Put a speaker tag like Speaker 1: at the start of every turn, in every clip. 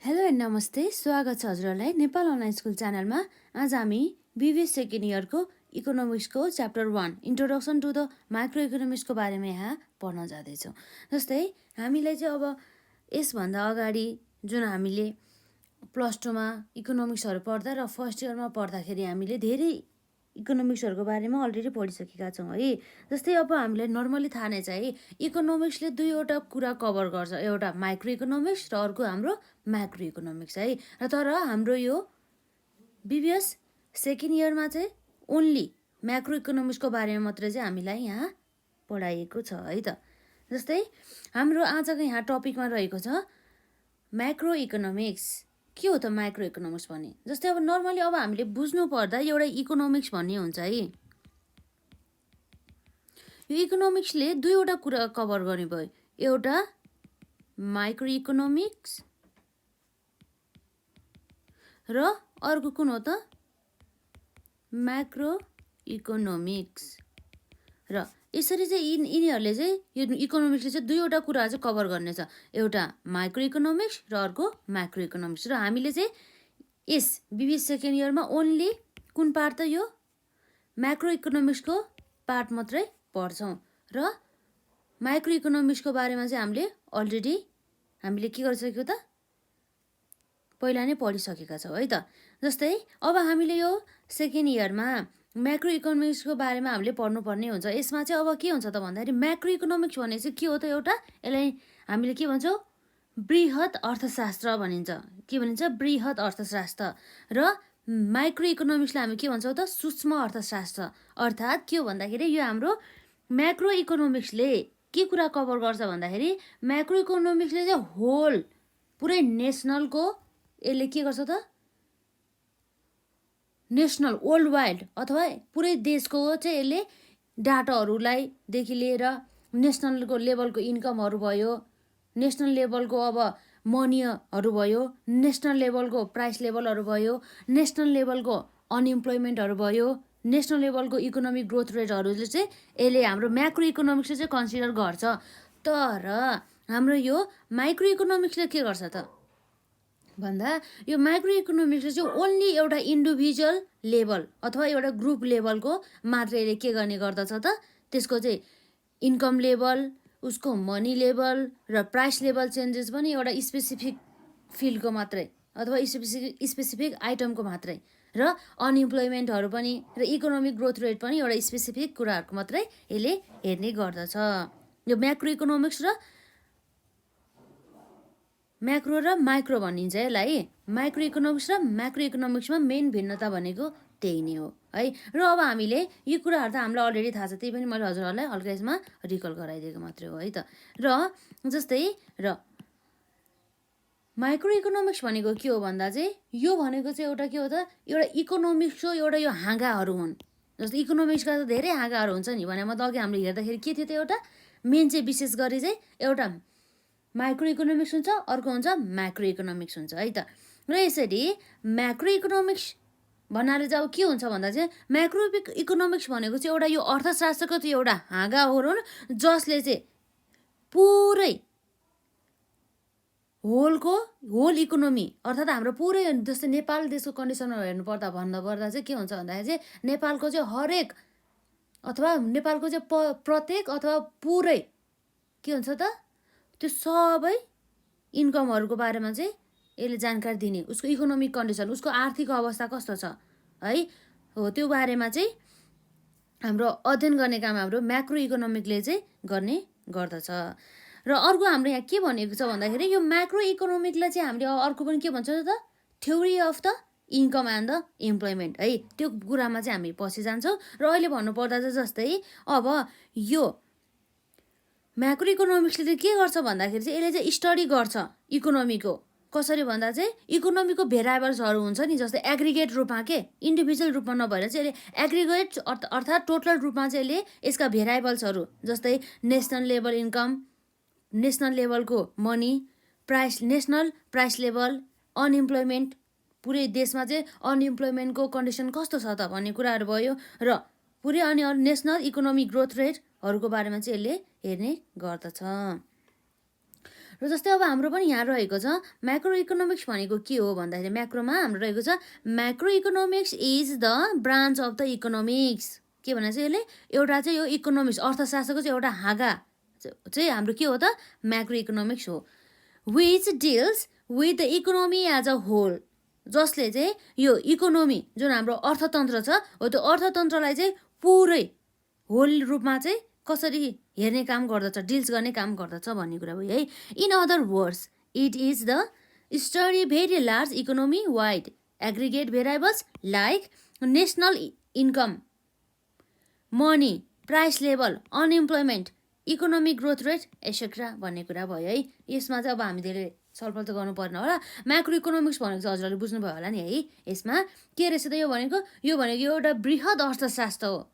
Speaker 1: Hello and नमस्ते, स्वागत छ हजुरहरूलाई नेपाल अनलाइन स्कुल च्यानलमा। आज हामी बिबिएस सेकेन्ड इयरको इकोनोमिक्सको chapter 1 introduction to the micro इकोनोमिक्सको बारेमा यहाँ पढ्न जाँदैछौँ। जस्तै हामीलाई चाहिँ अब यसभन्दा अगाडि जुन हामीले प्लस टूमा इकोनोमिक्सहरू पढ्दा र फर्स्ट इयरमा पढ्दाखेरि हामीले धेरै इकोनोमिक्सहरूको बारेमा अलरेडी पढिसकेका छौँ है। जस्तै अब हामीलाई नर्मली थाहा नै छ है, इकोनोमिक्सले दुईवटा कुरा कभर गर्छ, एउटा माइक्रो इकोनोमिक्स र अर्को हाम्रो म्याक्रो इकोनोमिक्स है। र तर हाम्रो यो बिबिएस सेकेन्ड इयरमा चाहिँ ओन्ली म्याक्रो इकोनोमिक्सको बारेमा मात्रै चाहिँ हामीलाई यहाँ पढाइएको छ है त। जस्तै हाम्रो आजको यहाँ टपिकमा रहेको छ म्याक्रो इकोनोमिक्स। के हो त माइक्रो इकोनोमिक्स भन्ने? जस्तै अब नर्मली अब हामीले बुझ्नु पर्दा एउटा इकोनोमिक्स भन्ने हुन्छ है। यो इकोनोमिक्सले दुईवटा कुरा कभर गर्ने भयो, एउटा माइक्रो इकोनोमिक्स र अर्को कुन हो त म्याक्रो इकोनोमिक्स। र यसरी चाहिँ यिनीहरूले चाहिँ यो इकोनोमिक्सले चाहिँ दुईवटा कुरा चाहिँ कभर गर्नेछ, एउटा माइक्रो इकोनोमिक्स र अर्को म्याक्रो इकोनोमिक्स। र हामीले चाहिँ यस बिबिएस सेकेन्ड इयरमा ओन्ली कुन पार्ट त यो म्याक्रो इकोनोमिक्सको पार्ट मात्रै पढ्छौँ। र माइक्रो इकोनोमिक्सको बारेमा चाहिँ हामीले के गरिसक्यो त पहिला नै पढिसकेका छौँ है त। जस्तै अब हामीले यो सेकेन्ड इयरमा म्याक्रो इकोनोमिक्सको बारेमा हामीले पढ्नुपर्ने हुन्छ। यसमा चाहिँ अब के हुन्छ त भन्दाखेरि म्याक्रो इकोनोमिक्स भने चाहिँ के हो त, एउटा यसलाई हामीले के भन्छौँ बृहत अर्थशास्त्र भनिन्छ। के भनिन्छ? बृहत अर्थशास्त्र। र माइक्रो इकोनोमिक्सलाई हामी के भन्छौँ त सूक्ष्म अर्थशास्त्र। अर्थात् के हो भन्दाखेरि यो हाम्रो म्याक्रो इकोनोमिक्सले के कुरा कभर गर्छ भन्दाखेरि म्याक्रो इकोनोमिक्सले चाहिँ होल पुरै नेसनलको यसले के गर्छ त नेसनल वर्ल्ड वाइड अथवा पुरै देशको चाहिँ यसले डाटाहरूलाई देखि लिएर नेसनलको लेभलको इन्कमहरू भयो, नेसनल लेभलको अब मनीहरू भयो, नेसनल लेभलको प्राइस लेभलहरू भयो, नेसनल लेभलको अनइम्प्लोइमेन्टहरू भयो, नेसनल लेभलको इकोनोमिक ग्रोथ रेटहरूले चाहिँ यसले हाम्रो म्याक्रो इकोनोमिक्सले चाहिँ कन्सिडर गर्छ। तर हाम्रो यो माइक्रो इकोनोमिक्सले के गर्छ त भन्दा यो माइक्रो इकोनोमिक्सले चाहिँ ओन्ली एउटा इन्डिभिजुअल लेभल अथवा एउटा ग्रुप लेभलको मात्रै यसले के गर्ने गर्दछ त त्यसको चाहिँ इन्कम लेभल, उसको मनी लेभल र प्राइस लेभल चेन्जेस पनि एउटा स्पेसिफिक फिल्डको मात्रै अथवा स्पेसिफिक आइटमको मात्रै, र अनइम्प्लोइमेन्टहरू पनि र इकोनोमिक ग्रोथ रेट पनि एउटा स्पेसिफिक कुराहरूको मात्रै यसले हेर्ने गर्दछ। यो म्याक्रो इकोनोमिक्स र म्याक्रो र माइक्रो भनिन्छ यसलाई। माइक्रो इकोनोमिक्स र म्याक्रो इकोनोमिक्समा मेन भिन्नता भनेको त्यही नै हो है। र अब हामीले यो कुराहरू त हामीलाई अलरेडी थाहा छ, त्यही पनि मैले हजुरहरूलाई हल्का यसमा रिकल गराइदिएको मात्रै हो है त। र जस्तै र माइक्रो इकोनोमिक्स भनेको के हो भन्दा चाहिँ यो भनेको चाहिँ एउटा के हो त एउटा इकोनोमिक्सको एउटा यो हाँगाहरू हुन्। जस्तो इकोनोमिक्सका त धेरै हाँगाहरू हुन्छ नि भने म त अघि हामीले हेर्दाखेरि के थियो त एउटा मेन चाहिँ विशेष गरी चाहिँ एउटा माइक्रो इकोनोमिक्स हुन्छ, अर्को हुन्छ म्याक्रो इकोनोमिक्स हुन्छ है त। र यसरी म्याक्रो इकोनोमिक्स भन्नाले चाहिँ अब के हुन्छ भन्दा चाहिँ म्याक्रो इकोनोमिक्स भनेको चाहिँ एउटा यो अर्थशास्त्रको चाहिँ एउटा हाँगा हो र जसले चाहिँ पुरै होल इकोनोमी अर्थात् हाम्रो पुरै जस्तै नेपाल देशको कन्डिसनमा हेर्नुपर्दा भन्नुपर्दा चाहिँ के हुन्छ भन्दाखेरि चाहिँ नेपालको चाहिँ हरेक अथवा नेपालको चाहिँ प्रत्येक अथवा पुरै के हुन्छ त त्यो सबै इन्कमहरूको बारेमा चाहिँ यसले जानकारी दिने, उसको इकोनोमिक कन्डिसन, उसको आर्थिक अवस्था कस्तो छ है हो त्यो बारेमा चाहिँ हाम्रो अध्ययन गर्ने काम हाम्रो म्याक्रो इकोनोमिकले चाहिँ गर्ने गर्दछ। र अर्को हाम्रो यहाँ के भनेको छ भन्दाखेरि यो म्याक्रो इकोनोमिकलाई चाहिँ हामीले अर्को पनि के भन्छ त theory of the income and the employment है, त्यो कुरामा चाहिँ हामी पछि जान्छौँ। र अहिले भन्नुपर्दा चाहिँ जस्तै अब यो म्याक्रो इकोनोमिक्सले चाहिँ के गर्छ भन्दाखेरि चाहिँ यसले चाहिँ स्टडी गर्छ इकोनोमीको। कसरी भन्दा चाहिँ इकोनोमीको भेरिएबल्सहरू हुन्छ नि, जस्तै एग्रिगेट रूपमा के इन्डिभिजुअल रूपमा नभएर चाहिँ यसले एग्रिगेट अर्थात् टोटल रूपमा चाहिँ यसले यसका भेरिएबल्सहरू जस्तै नेसनल लेभल इन्कम, नेसनल लेभलको money, national price level, unemployment, पुरै देशमा चाहिँ अनइम्प्लोइमेन्टको कन्डिसन कस्तो छ त भन्ने कुराहरू भयो, र पुरै अनि नेसनल इकोनोमिक ग्रोथ रेटहरूको बारेमा चाहिँ यसले हेर्ने गर्दछ। र जस्तै अब हाम्रो पनि यहाँ रहेको छ म्याक्रो इकोनोमिक्स भनेको के हो भन्दाखेरि म्याक्रोमा हाम्रो रहेको छ macro economics is the branch of the economics. के भने चाहिँ यसले एउटा चाहिँ यो इकोनोमिक्स अर्थशास्त्रको चाहिँ एउटा हाँगा चाहिँ हाम्रो के हो त म्याक्रो इकोनोमिक्स हो। Which deals with the economy as a whole, जसले चाहिँ यो इकोनोमी जुन हाम्रो अर्थतन्त्र छ हो त्यो अर्थतन्त्रलाई चाहिँ पुरै होल रूपमा चाहिँ कसरी हेर्ने काम गर्दछ, डिल्स गर्ने काम गर्दछ भन्ने कुरा भयो है। In other words it is the study very large economy wide aggregate variables like national income, money, price level, unemployment, economic growth rate etcetera भन्ने कुरा भयो है। यसमा चाहिँ अब हामी धेरै छलफल त गर्नु पर्ने होला। म्याक्रो इकोनोमिक्स भनेको चाहिँ हजुरहरूले बुझ्नुभयो होला नि है। यसमा के रहेछ त यो भनेको एउटा बृहत अर्थशास्त्र हो।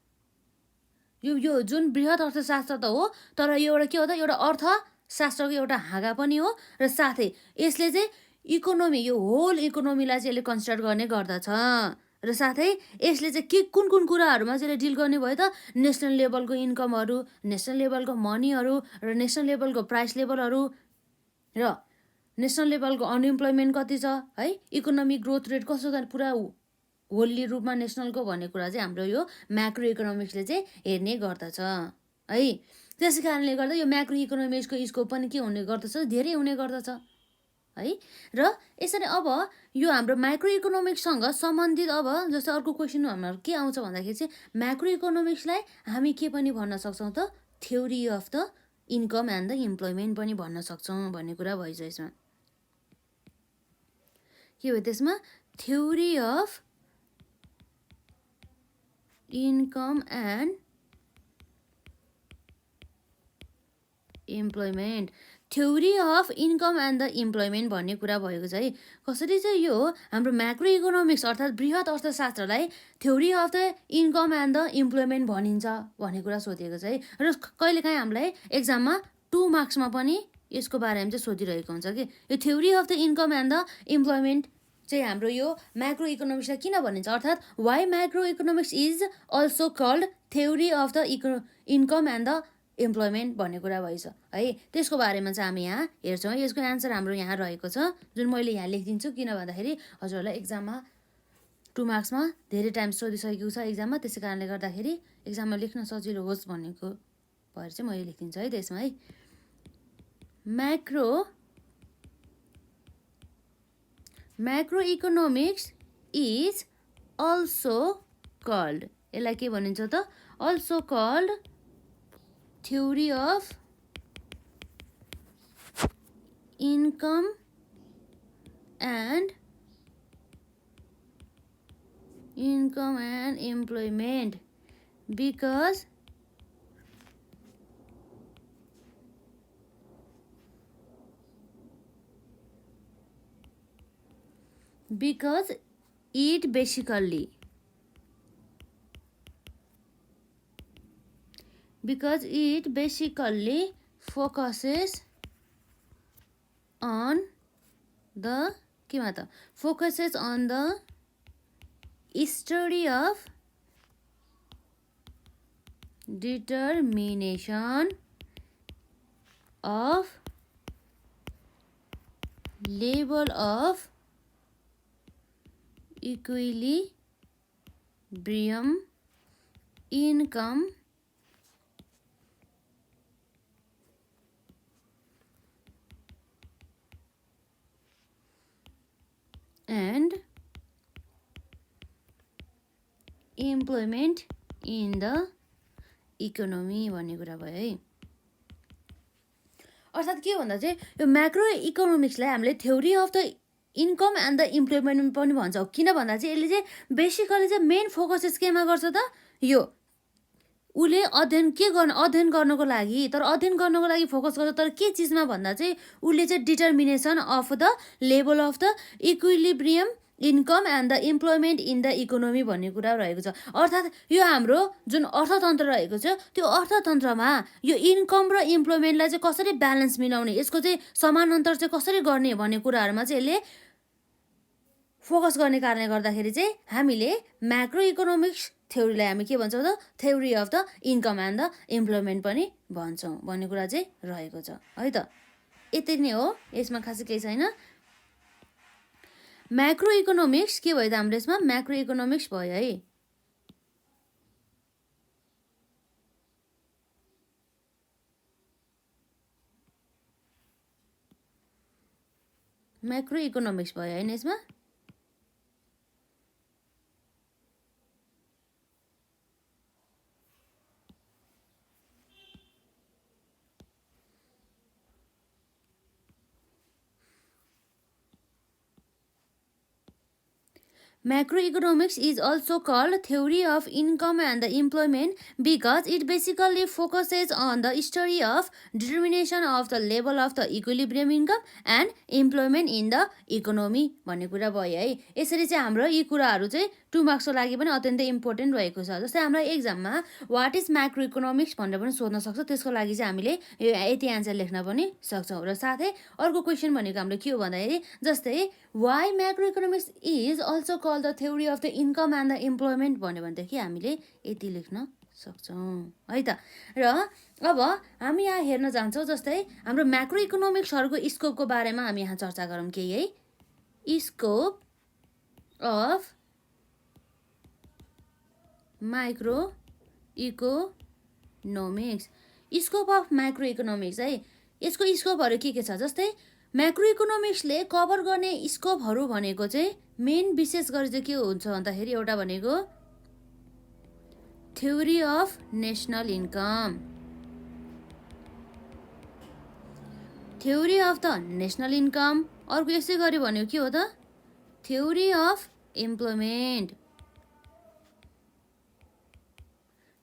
Speaker 1: यो जुन बृहत अर्थशास्त्र त हो तर यो एउटा के हो त एउटा अर्थशास्त्रको एउटा हाँगा पनि हो र साथै यसले चाहिँ इकोनोमी यो होल इकोनोमीलाई चाहिँ यसले कन्सिडर गर्ने गर्दछ र साथै यसले चाहिँ के कुन कुन कुराहरूमा चाहिँ डिल गर्ने भयो त नेसनल लेभलको इन्कमहरू, नेसनल लेभलको मनीहरू र नेसनल लेभलको प्राइस लेभलहरू र नेसनल लेभलको अनइम्प्लोइमेन्ट कति छ है, इकोनोमिक ग्रोथ रेट कस्तो छ पुरा होल्ली रूपमा नेसनलको भन्ने कुरा चाहिँ हाम्रो यो म्याक्रो इकोनोमिक्सले चाहिँ हेर्ने गर्दछ है। त्यसै कारणले गर्दा यो म्याक्रो इकोनोमिक्सको स्कोप पनि के हुने गर्दछ धेरै हुने गर्दछ है। र यसरी अब यो हाम्रो माइक्रो इकोनोमिक्ससँग सम्बन्धित अब जस्तो अर्को क्वेसन हाम्रो के आउँछ भन्दाखेरि चाहिँ म्याक्रो इकोनोमिक्सलाई हामी के पनि भन्न सक्छौँ त theory of the income and the employment पनि भन्न सक्छौँ भन्ने कुरा भइछ। यसमा के भयो त्यसमा theory of income and employment, theory of income and the employment भन्ने कुरा भएको छ है। कसरी चाहिँ यो हाम्रो म्याक्रो इकोनोमिक्स अर्थात् बृहत अर्थशास्त्रलाई theory of the income and the employment भनिन्छ भन्ने कुरा सोधिएको छ है। र कहिलेकाहीँ हामीलाई एक्जाममा 2 मार्क्समा पनि यसको बारेमा चाहिँ सोधिरहेको हुन्छ कि यो theory of the income and the employment चाहिँ हाम्रो यो म्याक्रो इकोनोमिक्सलाई किन भनिन्छ अर्थात् why macro economics is also called theory of the income and the employment भन्ने कुरा भएछ है। त्यसको बारेमा चाहिँ हामी यहाँ हेर्छौँ। यसको एन्सर हाम्रो यहाँ रहेको छ जुन मैले यहाँ लेखिदिन्छु किन भन्दाखेरि हजुरहरूलाई एक्जाममा 2 मार्क्समा धेरै टाइम सोधिसकेको छ एक्जाममा, त्यसै कारणले गर्दाखेरि एक्जाममा लेख्न सजिलो होस् भनेको भएर चाहिँ मैले लेखिदिन्छु है। त्यसमा है macro economics is also called, यसलाई के भनिन्छ त also called theory of income and employment because it basically focuses on the study of determination of level of equilibrium income and employment in the economy भन्ने कुरा भयो है। अर्थात् के भन्दा चाहिँ यो म्याक्रो इकोनोमिक्सलाई हामीले theory of the income and the employment पनि भन्छौँ। किन भन्दा चाहिँ यसले चाहिँ बेसिकली चाहिँ मेन फोकस चाहिँ केमा गर्छ त यो उसले अध्ययन गर्नको लागि फोकस गर्छ तर के चिजमा भन्दा चाहिँ उसले चाहिँ determination of the level of the equilibrium income and the employment in the economy भन्ने कुरा रहेको छ। अर्थात् यो हाम्रो जुन अर्थतन्त्र रहेको छ त्यो अर्थतन्त्रमा यो इन्कम र इम्प्लोइमेन्टलाई चाहिँ कसरी ब्यालेन्स मिलाउने, यसको चाहिँ समानान्तर चाहिँ कसरी गर्ने भन्ने कुराहरूमा चाहिँ यसले फोकस गर्ने कारणले गर्दाखेरि चाहिँ हामीले म्याक्रो इकोनोमिक्स थ्योरीलाई हामी के भन्छौँ त theory of the income and the employment पनि भन्छौँ भन्ने कुरा चाहिँ रहेको छ है त। यति नै हो, यसमा खासै केही छैन। म्याक्रो इकोनोमिक्स के भयो त हाम्रो यसमा? म्याक्रो इकोनोमिक्स भयो है। म्याक्रो इकोनोमिक्स भयो होइन यसमा? Macroeconomics is also called theory of income and the employment because it basically focuses on the study of determination of the level of the equilibrium income and employment in the economy भन्ने कुरा भयो है। यसरी चाहिँ हाम्रो यी कुराहरू चाहिँ 2 मार्क्सको लागि पनि अत्यन्तै इम्पोर्टेन्ट रहेको छ। जस्तै हाम्रो एक्जाममा वाट इज म्याक्रो इकोनोमिक्स भनेर पनि सोध्न सक्छ, त्यसको लागि चाहिँ हामीले यति एन्सर लेख्न पनि सक्छौँ। र साथै अर्को क्वेसन भनेको हाम्रो के हो भन्दाखेरि जस्तै why macro economics is also call the theory of the income and the employment भन्यो भनेदेखि हामीले यति लेख्न सक्छौँ है त। र अब हामी यहाँ हेर्न जान्छौँ, जस्तै हाम्रो म्याक्रो इकोनोमिक्सहरूको स्कोपको बारेमा हामी यहाँ चर्चा गरौँ केही है। Scope of micro economics, scope of micro economics है। यसको स्कोपहरू के छ? जस्तै म्याक्रो इकोनोमिक्सले कभर गर्ने स्कोपहरू भनेको चाहिँ मेन विशेष गरी चाहिँ के हुन्छ भन्दाखेरि एउटा भनेको theory of national income, theory of the national income. अर्को यसै गरी भनेको के हो त? Theory of employment,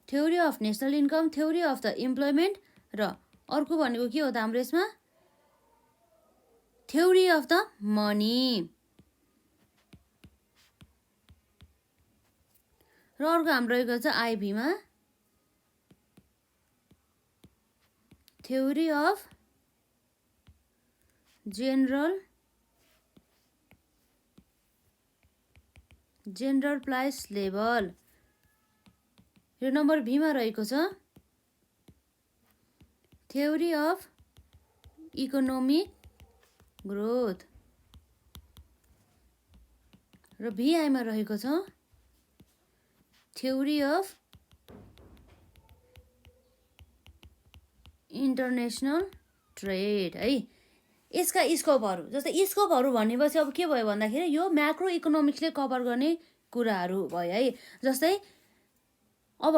Speaker 1: theory of national income, theory of the employment. र अर्को भनेको के हो त हाम्रो यसमा? Theory of the money. र अर्को हाम्रो रहेको छ आइभीमा theory of general price level. यो नम्बर भीमा रहेको छ थ्योरी अफ इकोनोमिक ग्रोथ। र भिआईमा रहेको छ थ्योरी अफ इन्टरनेसनल ट्रेड है। यसका स्कोपहरू, जस्तै स्कोपहरू भनेपछि अब के भयो भन्दाखेरि यो म्याक्रो इकोनोमिक्सले कभर गर्ने कुराहरू भयो है। जस्तै अब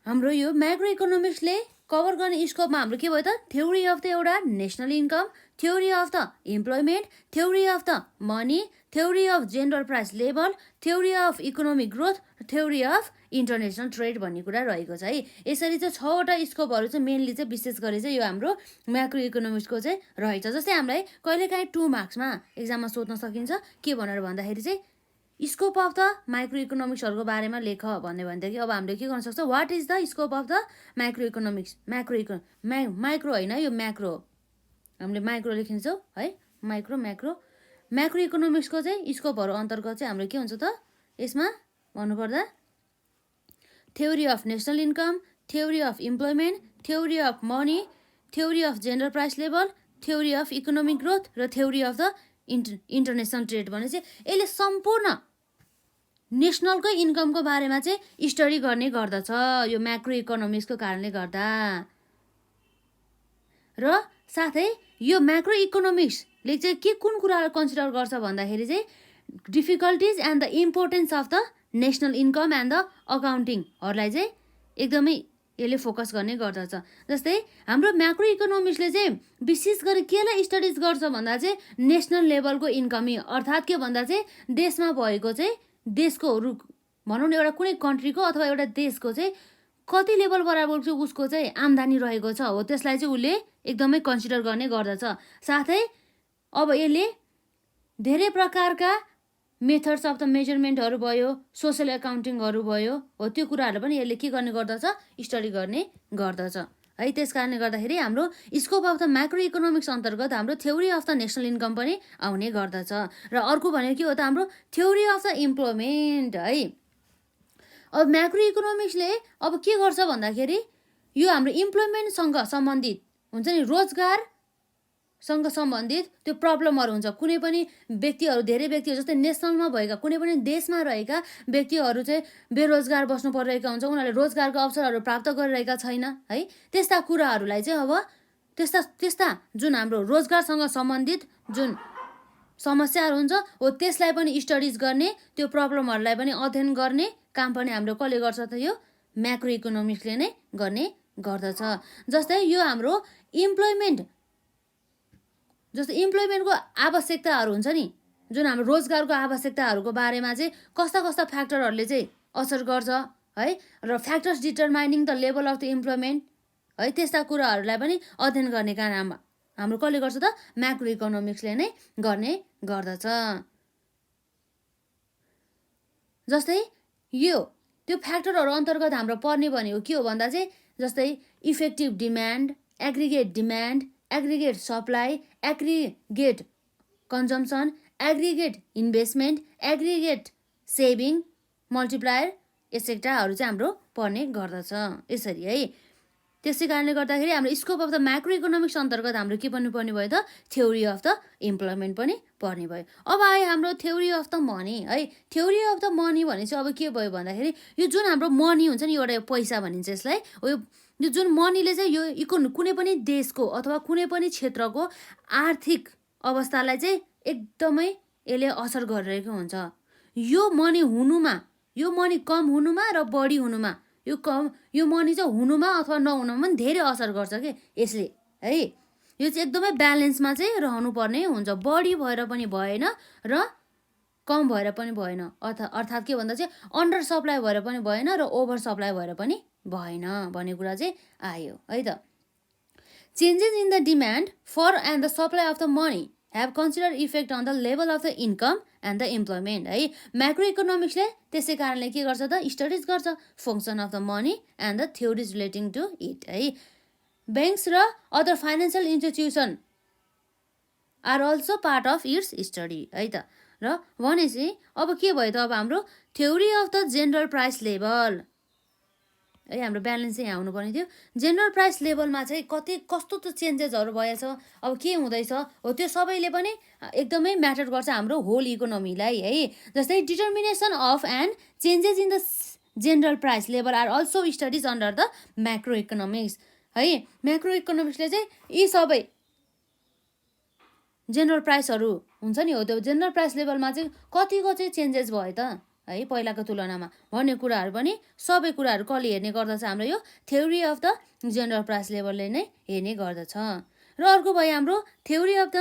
Speaker 1: हाम्रो यो म्याक्रो इकोनोमिक्सले कभर गर्ने स्कोपमा हाम्रो के भयो त? थ्योरी अफ द एउटा national income, theory of the employment, theory of the money, theory of general price level, theory of economic growth, theory of international trade भन्ने कुरा रहेको छ है। यसरी चाहिँ 6वटा स्कोपहरू चाहिँ मेनली चाहिँ विशेष गरी चाहिँ यो हाम्रो म्याक्रो इकोनोमिक्सको चाहिँ रहेछ। जस्तै हामीलाई कहिलेकाहीँ 2 मार्क्समा एक्जाममा सोध्न सकिन्छ के भनेर भन्दाखेरि चाहिँ स्कोप अफ द माइक्रो इकोनोमिक्सहरूको बारेमा लेख भन्यो भनेदेखि अब हामीले के गर्न सक्छ? What is the scope of the micro economics? Micro होइन, यो म्याक्रो, हामीले माइक्रो लेखिन्छौँ है। म्याक्रो इकोनोमिक्सको चाहिँ स्कोपहरू अन्तर्गत चाहिँ हाम्रो के हुन्छ त? यसमा भन्नुपर्दा theory of national income, theory of employment, theory of money, theory of general price level, theory of economic growth र theory of the international trade भनेपछि यसले सम्पूर्ण नेसनलको इन्कमको बारेमा चाहिँ स्टडी गर्ने गर्दछ यो म्याक्रो इकोनोमिक्सको कारणले गर्दा। र साथै यो म्याक्रो इकोनोमिक्सले चाहिँ के कुन कुराहरू कन्सिडर गर्छ भन्दाखेरि चाहिँ difficulties and the importance of the national income and the अकाउन्टिङहरूलाई चाहिँ एकदमै यसले फोकस गर्ने गर्दछ। जस्तै हाम्रो म्याक्रो इकोनोमिक्सले चाहिँ विशेष गरी केलाई स्टडिज गर्छ भन्दा चाहिँ नेसनल लेभलको इन्कम, अर्थात् के भन्दा चाहिँ देशमा भएको चाहिँ देशको भनौँ न एउटा कुनै कन्ट्रीको अथवा एउटा देशको चाहिँ कति लेभल बराबर चाहिँ उसको चाहिँ आम्दानी रहेको छ हो त्यसलाई चाहिँ उसले एकदमै कन्सिडर गर्ने गर्दछ। साथै अब यसले धेरै प्रकारका मेथड्स अफ द मेजरमेन्टहरू भयो, सोसल एकाउन्टिङहरू भयो हो, त्यो कुराहरू पनि यसले के गर्ने गर्दछ? स्टडी गर्ने गर्दछ है। त्यस कारणले गर्दाखेरि हाम्रो scope of the macro economics अन्तर्गत हाम्रो theory of the national income पनि आउने गर्दछ। र अर्को भनेको के हो त? हाम्रो थ्योरी अफ द इम्प्लोइमेन्ट है। अब म्याक्रो इकोनोमिक्सले अब के गर्छ भन्दाखेरि यो हाम्रो इम्प्लोइमेन्टसँग सम्बन्धित हुन्छ नि, रोजगार सँग सम्बन्धित त्यो प्रब्लमहरू हुन्छ। कुनै पनि व्यक्तिहरू, धेरै व्यक्तिहरू जस्तै नेसनलमा भएका कुनै पनि देशमा रहेका व्यक्तिहरू चाहिँ बेरोजगार बस्नु परिरहेका हुन्छ, उनीहरूले रोजगारको अवसरहरू प्राप्त गरिरहेका छैन है। त्यस्ता कुराहरूलाई चाहिँ अब त्यस्ता जुन हाम्रो रोजगारसँग सम्बन्धित जुन समस्याहरू हुन्छ हो त्यसलाई पनि स्टडिज गर्ने, त्यो प्रब्लमहरूलाई पनि अध्ययन गर्ने काम पनि हाम्रो कसले गर्छ त यो म्याक्रो इकोनोमिक्सले नै गर्ने गर्दछ। जस्तै यो हाम्रो इम्प्लोइमेन्टको आवश्यकताहरू हुन्छ नि, जुन हाम्रो रोजगारको आवश्यकताहरूको बारेमा चाहिँ कस्ता कस्ता फ्याक्टरहरूले चाहिँ असर गर्छ है, र factors determining the level of the employment है, त्यस्ता कुराहरूलाई पनि अध्ययन गर्ने काम हाम्रो कसले गर्छ त म्याक्रो इकोनोमिक्सले नै गर्ने गर्दछ। जस्तै त्यो फ्याक्टरहरू अन्तर्गत हाम्रो पर्ने भनेको के हो भन्दा चाहिँ जस्तै effective demand, aggregate supply, aggregate consumption, aggregate investment, aggregate saving, multiplier एसेक्ट्राहरू चाहिँ हाम्रो पर्ने गर्दछ यसरी है। त्यसै कारणले गर्दाखेरि हाम्रो scope of the macro economics अन्तर्गत हाम्रो के पनि पर्ने भयो त थ्योरी अफ द इम्प्लोइमेन्ट पनि पर्ने भयो। अब आयो हाम्रो थ्योरी अफ द मनी है। थ्योरी अफ द मनी भने चाहिँ अब के भयो भन्दाखेरि यो जुन हाम्रो मनी हुन्छ नि, एउटा पैसा भनिन्छ यसलाई, यो जुन मनीले चाहिँ यो कुनै पनि देशको अथवा कुनै पनि क्षेत्रको आर्थिक अवस्थालाई चाहिँ एकदमै यसले असर गरिरहेको हुन्छ। यो मनी कम हुनुमा र बढी हुनुमा, यो मनी चाहिँ हुनुमा अथवा नहुनुमा पनि धेरै असर गर्छ कि यसले है। यो चाहिँ एकदमै ब्यालेन्समा चाहिँ रहनुपर्ने हुन्छ, बढी भएर पनि भएन र कम भएर पनि भएन, अर्थात् के भन्दा चाहिँ अन्डर सप्लाई भएर पनि भएन र ओभर सप्लाई भएर पनि भएन भन्ने कुरा चाहिँ आयो है त। Changes in the demand for and the supply of the money have considered effect on the level of the income and the employment है। म्याक्रो इकोनोमिक्सले त्यसै कारणले के गर्छ त स्टडिज गर्छ function of the money and the theories relating to it है। ब्याङ्क्स र other financial institution are also part of its study है त। र भनेपछि अब के भयो त अब हाम्रो theory of the general price level है, हाम्रो ब्यालेन्स चाहिँ यहाँ आउनुपर्ने थियो। जेनरल प्राइस लेभलमा चाहिँ कस्तो त चेन्जेसहरू भएछ, अब के हुँदैछ हो, त्यो सबैले पनि एकदमै म्याटर गर्छ हाम्रो होल इकोनोमीलाई है। जस्तै determination of and changes in the general price level are also studies under the macro economics है। म्याक्रो इकोनोमिक्सले चाहिँ यी सबै जेनरल प्राइसहरू हुन्छ नि हो, त्यो जेनरल प्राइस लेभलमा चाहिँ कतिको चाहिँ चेन्जेस भयो त है पहिलाको तुलनामा भन्ने कुराहरू पनि सबै कुराहरू कसले हेर्ने गर्दछ हाम्रो यो theory of the general price लेभलले नै हेर्ने गर्दछ। र अर्को भयो हाम्रो theory of the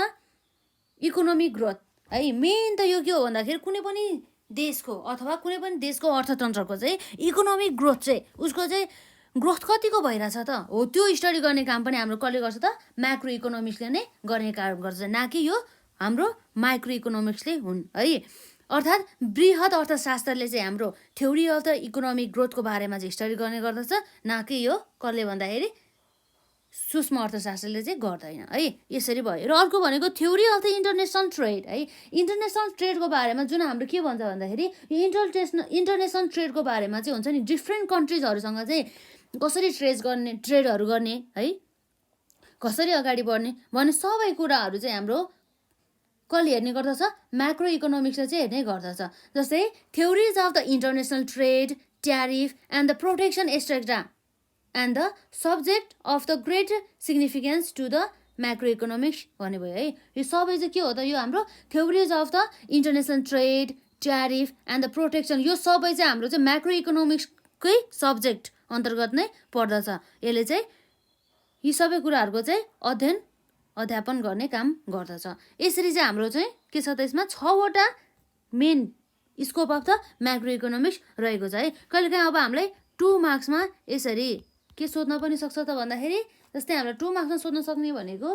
Speaker 1: economic growth है। मेन त यो के हो भन्दाखेरि कुनै पनि देशको अथवा कुनै पनि देशको अर्थतन्त्रको चाहिँ इकोनोमिक ग्रोथ चाहिँ उसको चाहिँ ग्रोथ कतिको भइरहेछ त हो, त्यो स्टडी गर्ने काम पनि हाम्रो कसले गर्छ त म्याक्रो इकोनोमिक्सले नै गर्ने काम गर्छ, न कि यो हाम्रो माइक्रो इकोनोमिक्सले हुन् है। अर्थात् बृहत अर्थशास्त्रले चाहिँ हाम्रो थ्योरी अफ द इकोनोमिक ग्रोथको बारेमा चाहिँ स्टडी गर्ने गर्दछ, न कि यो कसले भन्दाखेरि सूक्ष्म अर्थशास्त्रले चाहिँ गर्दैन है। यसरी भयो। र अर्को भनेको theory of the international trade है। इन्टरनेसनल ट्रेडको बारेमा जुन हाम्रो के भन्छ भन्दाखेरि यो इन्टरनेसनल ट्रेडको बारेमा चाहिँ हुन्छ नि डिफ्रेन्ट कन्ट्रिजहरूसँग चाहिँ कसरी ट्रेडहरू गर्ने है, कसरी अगाडि बढ्ने भन्ने सबै कुराहरू चाहिँ हाम्रो कसले हेर्ने गर्दछ म्याक्रो इकोनोमिक्सले चाहिँ हेर्ने गर्दछ। जस्तै theories of the international trade, tariff and the protection एस्ट्रेक्टा and the subject of the great significance to the macro economics भन्ने भयो है। यो सबै चाहिँ के हो त यो हाम्रो theories of the international trade, tariff and the protection, यो सबै चाहिँ हाम्रो चाहिँ म्याक्रो इकोनोमिक्सकै सब्जेक्ट अन्तर्गत नै पर्दछ। यसले चाहिँ यी सबै कुराहरूको चाहिँ अध्यापन गर्ने काम गर्दछ। यसरी चाहिँ हाम्रो चाहिँ के छ त यसमा 6वटा main scope of the macro economics रहेको छ है। कहिलेकाहीँ अब हामीलाई 2 मार्क्समा यसरी के सोध्न पनि सक्छ त भन्दाखेरि जस्तै हामीलाई 2 मार्क्समा सोध्न सक्ने भनेको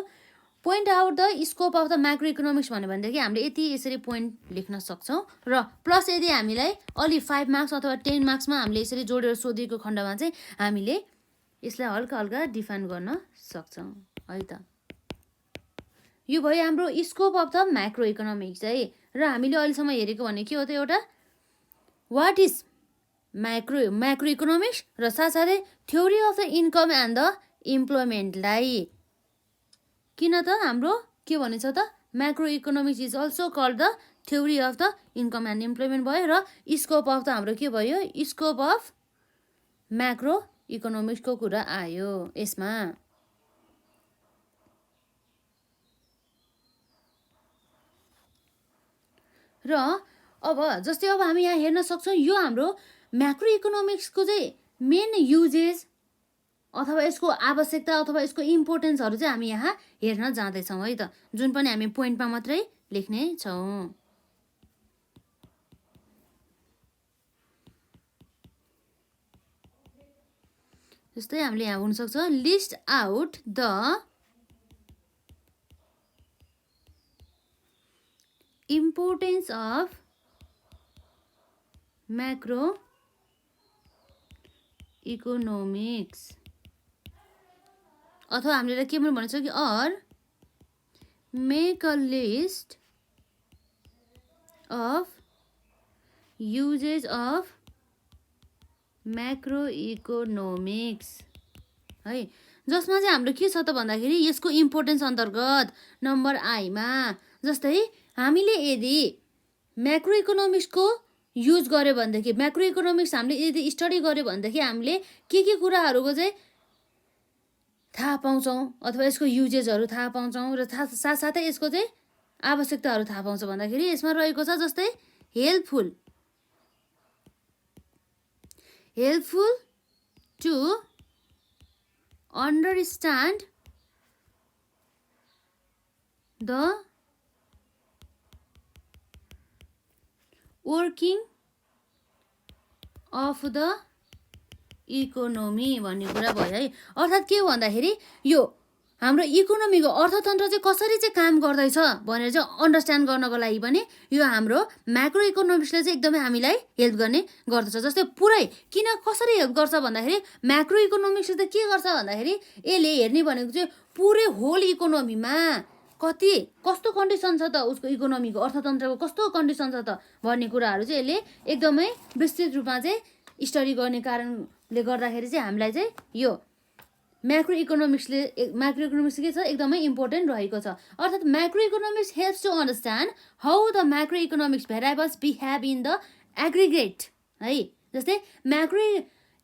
Speaker 1: point out the scope of the macro economics भन्यो भनेदेखि हामीले यति यसरी पोइन्ट लेख्न सक्छौँ। र प्लस यदि हामीलाई अलि 5 मार्क्स अथवा 10 मार्क्समा हामीले यसरी जोडेर सोधिएको खण्डमा चाहिँ हामीले यसलाई हल्का हल्का डिफाइन गर्न सक्छौँ है त। यो भयो हाम्रो scope of the macro economics है। र हामीले अहिलेसम्म हेरेको भने के हो त एउटा वाट इज म्याक्रो इकोनोमिक्स र साथसाथै theory of the income and the इम्प्लोइमेन्टलाई किन त हाम्रो के भनिन्छ त macro economics is also called the theory of the income and employment भयो र स्कोप अफ त हाम्रो के भयो स्कोप अफ म्याक्रो इकोनोमिक्सको कुरा आयो यसमा। र अब जस्तै अब हामी यहाँ हेर्न सक्छौँ यो हाम्रो म्याक्रो इकोनोमिक्सको चाहिँ मेन युजेज अथवा यसको आवश्यकता अथवा यसको इम्पोर्टेन्सहरू चाहिँ हामी यहाँ हेर्न जाँदैछौँ है त, जुन पनि हामी पोइन्टमा मात्रै लेख्ने छौँ। जस्तै हामीले यहाँ हुनसक्छ list out the importance of macroeconomics अथवा हामीले के पनि भन्छ कि or make a list of uses of macroeconomics है, जसमा चाहिँ हाम्रो के छ त भन्दाखेरि यसको इम्पोर्टेन्स अन्तर्गत नम्बर आईमा जस्तै हामीले यदि म्याक्रो इकोनोमिक्सको युज गर्यो भनेदेखि म्याक्रो इकोनोमिक्स हामीले यदि स्टडी गर्यो भनेदेखि हामीले के कुराहरूको चाहिँ थाहा पाउँछौँ अथवा यसको युजेसहरू थाहा पाउँछौँ र साथसाथै यसको चाहिँ आवश्यकताहरू थाहा पाउँछ भन्दाखेरि यसमा रहेको छ जस्तै helpful to understand the working of the economy भन्ने कुरा भयो है। अर्थात् के हो भन्दाखेरि यो हाम्रो इकोनोमीको अर्थतन्त्र चाहिँ कसरी चाहिँ काम गर्दैछ भनेर चाहिँ अन्डरस्ट्यान्ड गर्नको लागि पनि यो हाम्रो म्याक्रो इकोनोमिक्सले चाहिँ एकदमै हामीलाई हेल्प गर्ने गर्दछ। जस्तै पुरै किन कसरी हेल्प गर्छ भन्दाखेरि म्याक्रो इकोनोमिक्सले त के गर्छ भन्दाखेरि यसले हेर्ने भनेको चाहिँ पुरै होल इकोनोमीमा कस्तो कन्डिसन छ त उसको इकोनोमीको अर्थतन्त्रको कस्तो कन्डिसन छ त भन्ने कुराहरू चाहिँ यसले एकदमै विस्तृत रूपमा चाहिँ स्टडी गर्ने कारणले गर्दाखेरि चाहिँ हामीलाई चाहिँ यो म्याक्रो इकोनोमिक्स के छ एकदमै इम्पोर्टेन्ट रहेको छ। अर्थात् macroeconomics helps to understand how the macro economics variables behave in the aggregate है। जस्तै macro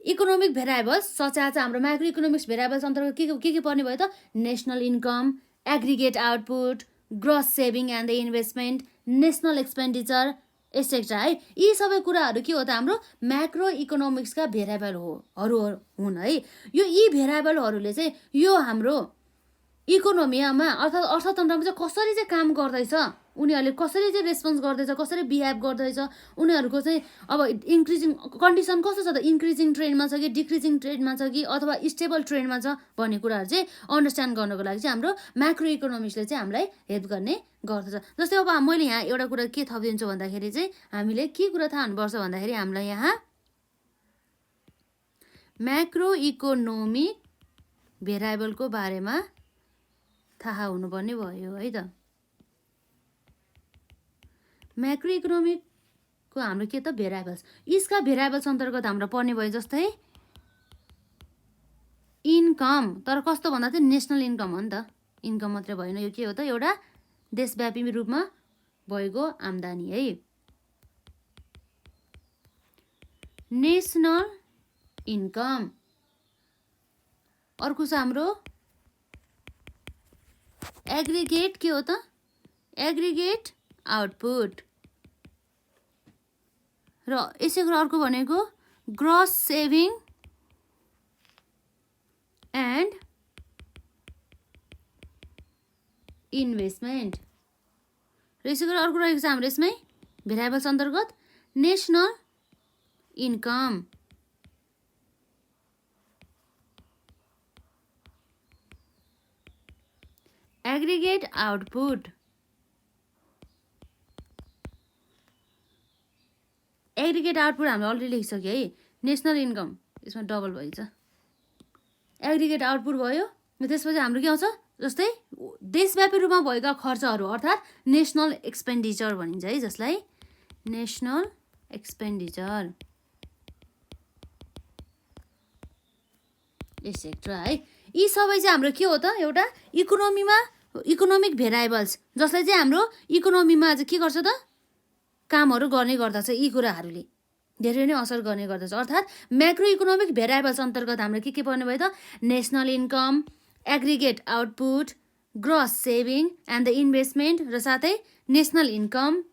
Speaker 1: economic variables such as हाम्रो म्याक्रो इकोनोमिक्स भेरिएबल्स अन्तर्गत के पर्ने भयो त national income, aggregate output, gross saving and the investment, national expenditure et cetera है। यी सबै कुराहरू के हो त हाम्रो म्याक्रो इकोनोमिक्सका भेरिएबलहरू हुन् है। यी भेरिएबलहरूले चाहिँ यो हाम्रो इकोनोमीमा अर्थात् अर्थतन्त्रमा चाहिँ कसरी चाहिँ काम गर्दैछ, उनीहरूले कसरी चाहिँ रेस्पोन्स गर्दैछ, कसरी बिहेभ गर्दैछ, उनीहरूको चाहिँ अब इन्क्रिजिङ कन्डिसन कस्तो छ त, इन्क्रिजिङ ट्रेन्डमा छ कि डिक्रिजिङ ट्रेन्डमा छ कि अथवा स्टेबल ट्रेन्डमा छ भन्ने कुराहरू चाहिँ अन्डरस्ट्यान्ड गर्नको लागि चाहिँ हाम्रो म्याक्रो इकोनोमिक्सले चाहिँ हामीलाई हेल्प गर्ने गर्दछ। जस्तै अब मैले यहाँ एउटा कुरा के थपिदिन्छु भन्दाखेरि चाहिँ हामीले के कुरा थाहा हुनुपर्छ भन्दाखेरि हामीलाई यहाँ म्याक्रो इकोनोमिक भेरिएबलको बारेमा थाहा हुनुपर्ने भयो है त। म्याक्रो इकोनोमिकको हाम्रो के त भेरिएबल्स, यसका भेरिएबल्स अन्तर्गत हाम्रो पर्ने भयो जस्तै इन्कम, तर कस्तो भन्दा चाहिँ नेसनल इन्कम हो नि त, इन्कम मात्रै भएन, यो के हो त एउटा देशव्यापी रूपमा भएको आम्दानी है। नेसनल इन्कम अर्को छ हाम्रो एग्रिगेट, के हो त एग्रिगेट आउटपुट, र यसै गरी अर्को भनेको ग्रस सेभिङ एन्ड इन्भेस्टमेन्ट, र यसै गरी अर्को रहेको छ हाम्रो यसमै भेरिएबल्स अन्तर्गत national income, aggregate output, aggregate output हामीले अलरेडी लेखिसक्यो है। नेसनल इन्कम यसमा डबल भइन्छ, एग्रिगेट आउटपुट भयो। त्यसपछि हाम्रो के आउँछ जस्तै देशव्यापी रूपमा भएका खर्चहरू अर्थात् नेसनल एक्सपेन्डिचर भनिन्छ है, जसलाई नेसनल एक्सपेन्डिचर एसेट्रा है। यी सबै चाहिँ हाम्रो के हो त एउटा इकोनोमीमा इकोनोमिक भेरिएबल्स जसले चाहिँ हाम्रो इकोनोमीमा चाहिँ के गर्छ त कामहरू गर्ने गर्दछ। यी कुराहरूले धेरै नै असर गर्ने गर्दछ। अर्थात् म्याक्रो इकोनोमिक भेरिएबल्स अन्तर्गत हाम्रो के पर्ने भयो त national income, aggregate output, gross saving and the investment र साथै national income,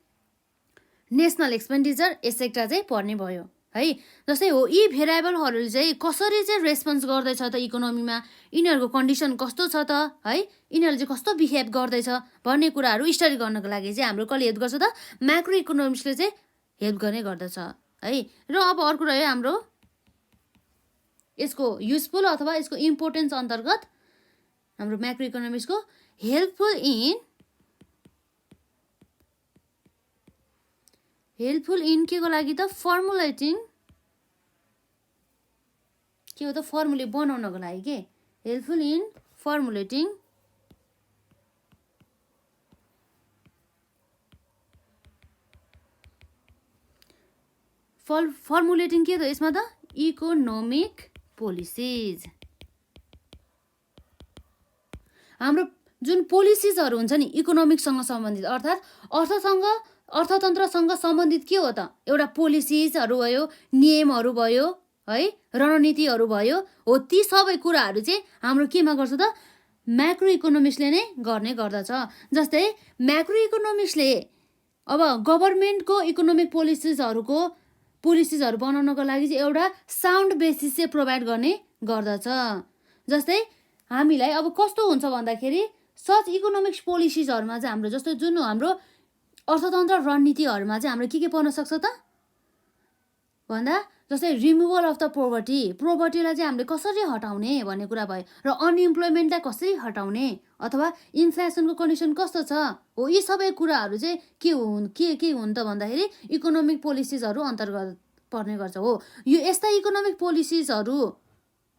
Speaker 1: national expenditure et cetera चाहिँ पर्ने भयो है। जस्तै हो यी भेरिएबलहरू चाहिँ कसरी चाहिँ रेस्पोन्स गर्दैछ त इकोनोमीमा, यिनीहरूको कन्डिसन कस्तो छ त है, यिनीहरूले चाहिँ कस्तो बिहेभ गर्दैछ भन्ने कुराहरू स्टडी गर्नको लागि चाहिँ हाम्रो कसले हेल्प गर्छ त म्याक्रो इकोनोमिक्सले चाहिँ हेल्प गर्ने गर्दछ है। र अब अर्को रह्यो हाम्रो यसको युजफुल अथवा यसको इम्पोर्टेन्स अन्तर्गत हाम्रो म्याक्रो इकोनोमिक्सको हेल्पफुल इन के को लागि त फर्मुलेटिङ के हो त फर्मुले बनाउनको लागि के हेल्पफुल इन फर्मुलेटिङ फर्मुलेटिङ के त यसमा त इकोनोमिक पोलिसिज। हाम्रो जुन पोलिसिजहरू हुन्छ नि इकोनोमिक्ससँग सम्बन्धित अर्थात् अर्थतन्त्रसँग सम्बन्धित के हो त एउटा पोलिसिजहरू भयो, नियमहरू भयो है, रणनीतिहरू भयो, हो ती सबै कुराहरू चाहिँ हाम्रो केमा गर्छ त म्याक्रो इकोनोमिक्सले नै गर्ने गर्दछ। जस्तै म्याक्रो इकोनोमिक्सले अब गभर्मेन्टको इकोनोमिक पोलिसिजहरू बनाउनको लागि चाहिँ एउटा साउन्ड बेसिस चाहिँ प्रोभाइड गर्ने गर्दछ। जस्तै हामीलाई अब कस्तो हुन्छ भन्दाखेरि सच इकोनोमिक्स पोलिसिजहरूमा चाहिँ हाम्रो जस्तो जुन हाम्रो अर्थतन्त्र रणनीतिहरूमा चाहिँ हाम्रो के पर्न सक्छ त भन्दा जस्तै रिमुभल अफ द पोभर्टीलाई चाहिँ हामीले कसरी हटाउने भन्ने कुरा भयो, र अनइम्प्लोइमेन्टलाई कसरी हटाउने अथवा इन्फ्लेसनको कन्डिसन कस्तो छ, हो यी सबै कुराहरू चाहिँ के हुन् त भन्दाखेरि इकोनोमिक पोलिसिजहरू अन्तर्गत पर्ने गर्छ। हो यो यस्ता इकोनोमिक पोलिसिजहरू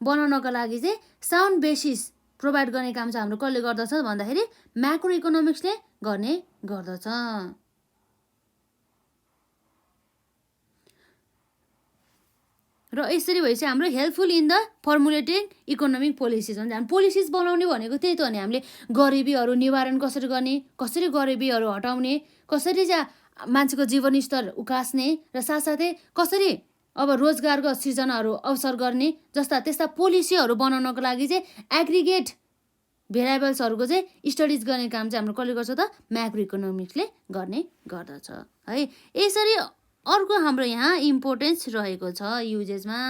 Speaker 1: बनाउनको लागि चाहिँ साउन्ड बेसिस प्रोभाइड गर्ने काम चाहिँ हाम्रो कसले गर्दछ भन्दाखेरि म्याक्रो इकोनोमिक्सले गर्ने गर्दछ। र यसरी भएपछि हाम्रो helpful in the formulating economic policies हुन्छ। हामी पोलिसिज बनाउने भनेको त्यही त हो नि, हामीले गरिबीहरू निवारण कसरी गर्ने, कसरी गरिबीहरू हटाउने, कसरी चाहिँ मान्छेको जीवनस्तर उकास्ने र साथसाथै कसरी अब रोजगारको सृजनाहरू अवसर गर्ने जस्ता त्यस्ता पोलिसीहरू बनाउनको लागि चाहिँ एग्रिगेट भेरिएबल्सहरूको चाहिँ स्टडिज गर्ने काम चाहिँ हाम्रो कसले गर्छ त म्याक्रो इकोनोमिक्सले गर्ने गर्दछ है। यसरी अर्को हाम्रो यहाँ इम्पोर्टेन्स रहेको छ युजेसमा